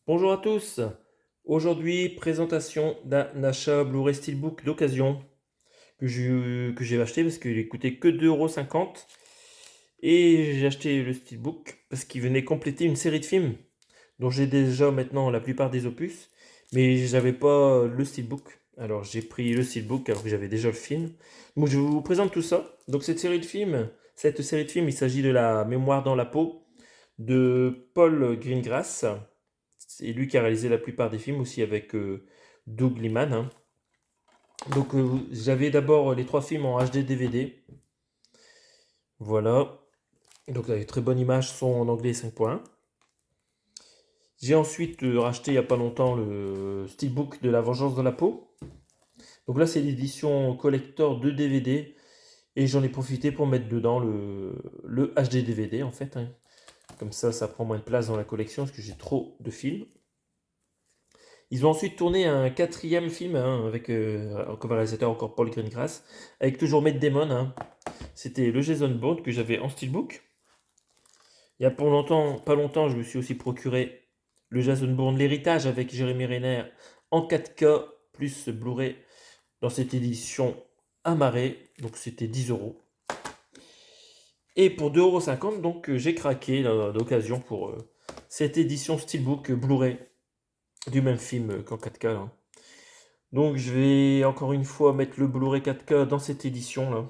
Bonjour à tous. Aujourd'hui, présentation d'un achat Blu-ray Steelbook d'occasion que j'ai acheté parce qu'il coûtait que 2,50 € et j'ai acheté le Steelbook parce qu'il venait compléter une série de films dont j'ai déjà maintenant la plupart des opus, mais j'avais pas le Steelbook. Alors j'ai pris le Steelbook alors que j'avais déjà le film. Donc je vous présente tout ça. Donc cette série de films, il s'agit de La Mémoire dans la peau de Paul Greengrass. C'est lui qui a réalisé la plupart des films aussi avec Doug Liman, hein. Donc j'avais d'abord les trois films en HD DVD. Voilà. Donc les très bonnes images sont en anglais 5.1. J'ai ensuite racheté il n'y a pas longtemps le Steelbook de La Vengeance dans la peau. Donc là c'est l'édition collector de DVD et j'en ai profité pour mettre dedans le HD DVD en fait, hein. Comme ça prend moins de place dans la collection parce que j'ai trop de films. Ils ont ensuite tourné un quatrième film, hein, avec comme réalisateur encore Paul Greengrass, avec toujours Matt Damon, hein. C'était le Jason Bourne que j'avais en steelbook. Il y a pas longtemps, je me suis aussi procuré le Jason Bourne, l'héritage avec Jeremy Renner en 4K plus Blu-ray dans cette édition amarrée. Donc c'était 10 €. Et pour 2,50 € donc j'ai craqué d'occasion pour cette édition steelbook Blu-ray du même film qu'en 4K, là. Donc je vais encore une fois mettre le Blu-ray 4K dans cette édition là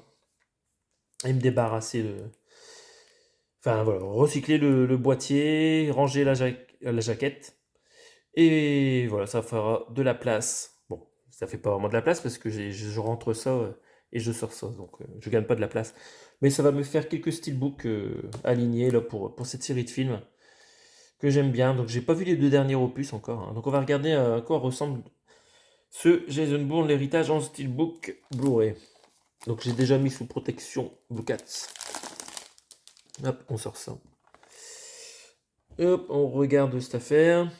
et me débarrasser de. Enfin voilà, recycler le boîtier, ranger la jaquette et voilà, ça fera de la place. Bon, ça fait pas vraiment de la place parce que je rentre ça et je sors ça, donc je gagne pas de la place. Mais ça va me faire quelques steelbooks alignés là pour cette série de films que j'aime bien. Donc j'ai pas vu les deux derniers opus encore, hein. Donc on va regarder à quoi ressemble ce Jason Bourne, l'héritage en steelbook Blu-ray. Donc j'ai déjà mis sous protection Blue Cats. Hop, on sort ça. Hop, on regarde cette affaire.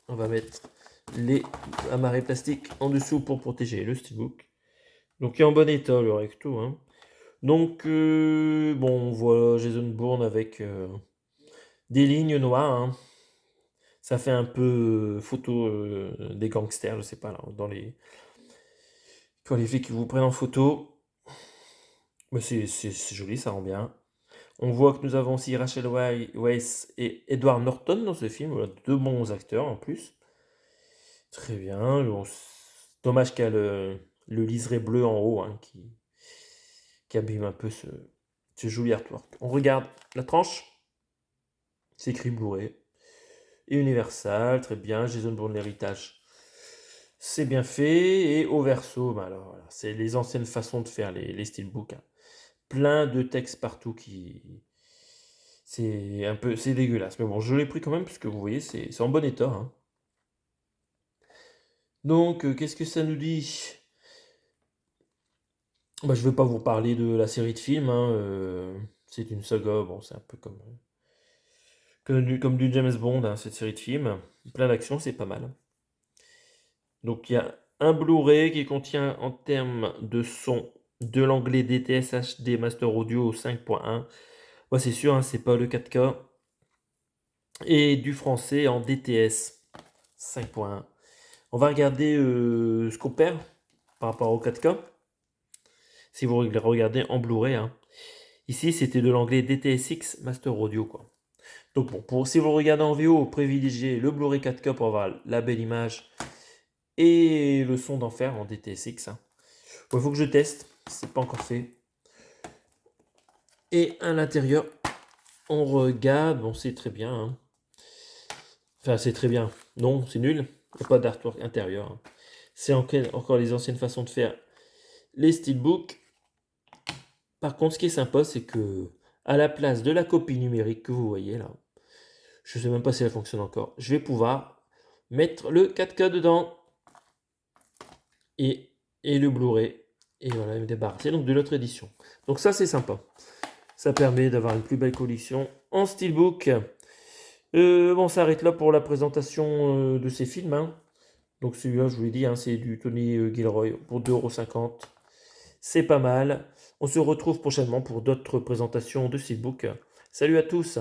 On va mettre les amarrés plastiques en dessous pour protéger le steelbook. Donc il est en bon état le recto, hein. Donc bon, voilà Jason Bourne avec des lignes noires, hein. Ça fait un peu photo des gangsters, je sais pas là, quand les flics vous prennent en photo. Mais c'est joli, ça rend bien. On voit que nous avons aussi Rachel Weisz et Edward Norton dans ce film. Voilà, deux bons acteurs en plus. Très bien. Bon, dommage qu'il y a le liseré bleu en haut, hein, qui abîme un peu ce joli artwork. On regarde la tranche. C'est écrit Blu-ray. Et Universal, très bien. Jason Bourne l'héritage. C'est bien fait. Et au verso, bah alors, voilà, c'est les anciennes façons de faire les steelbooks, hein. Plein de textes partout c'est dégueulasse. Mais bon, je l'ai pris quand même, puisque vous voyez, c'est en bon état, hein. Donc, qu'est-ce que ça nous dit? Bah, je ne vais pas vous parler de la série de films, hein, c'est une saga, bon, c'est un peu comme du James Bond, hein, cette série de films. Plein d'actions, c'est pas mal. Donc, il y a un Blu-ray qui contient, en termes de son, de l'anglais DTS HD Master Audio 5.1. Moi, c'est sûr, hein, c'est pas le 4K. Et du français en DTS 5.1. On va regarder ce qu'on perd par rapport au 4K. Si vous regardez en Blu-ray, hein. Ici, c'était de l'anglais DTSX Master Audio, quoi. Donc bon, si vous regardez en VO, privilégiez le Blu-ray 4K pour avoir la belle image et le son d'enfer en DTSX, hein. Il faut que je teste, c'est pas encore fait. Et à l'intérieur, on regarde, bon c'est très bien, hein. Enfin c'est très bien, non c'est nul, il n'y a pas d'artwork intérieur, hein. C'est encore les anciennes façons de faire les steelbooks. Par contre, ce qui est sympa, c'est que à la place de la copie numérique que vous voyez là, je ne sais même pas si elle fonctionne encore, je vais pouvoir mettre le 4K dedans et, et le Blu-ray. Et voilà, me débarrasser donc de l'autre édition. Donc ça, c'est sympa. Ça permet d'avoir une plus belle collection en steelbook. Bon, ça arrête là pour la présentation de ces films, hein. Donc celui-là, je vous l'ai dit, hein, c'est du Tony Gilroy pour 2,50 €. C'est pas mal. On se retrouve prochainement pour d'autres présentations de steelbook. Salut à tous!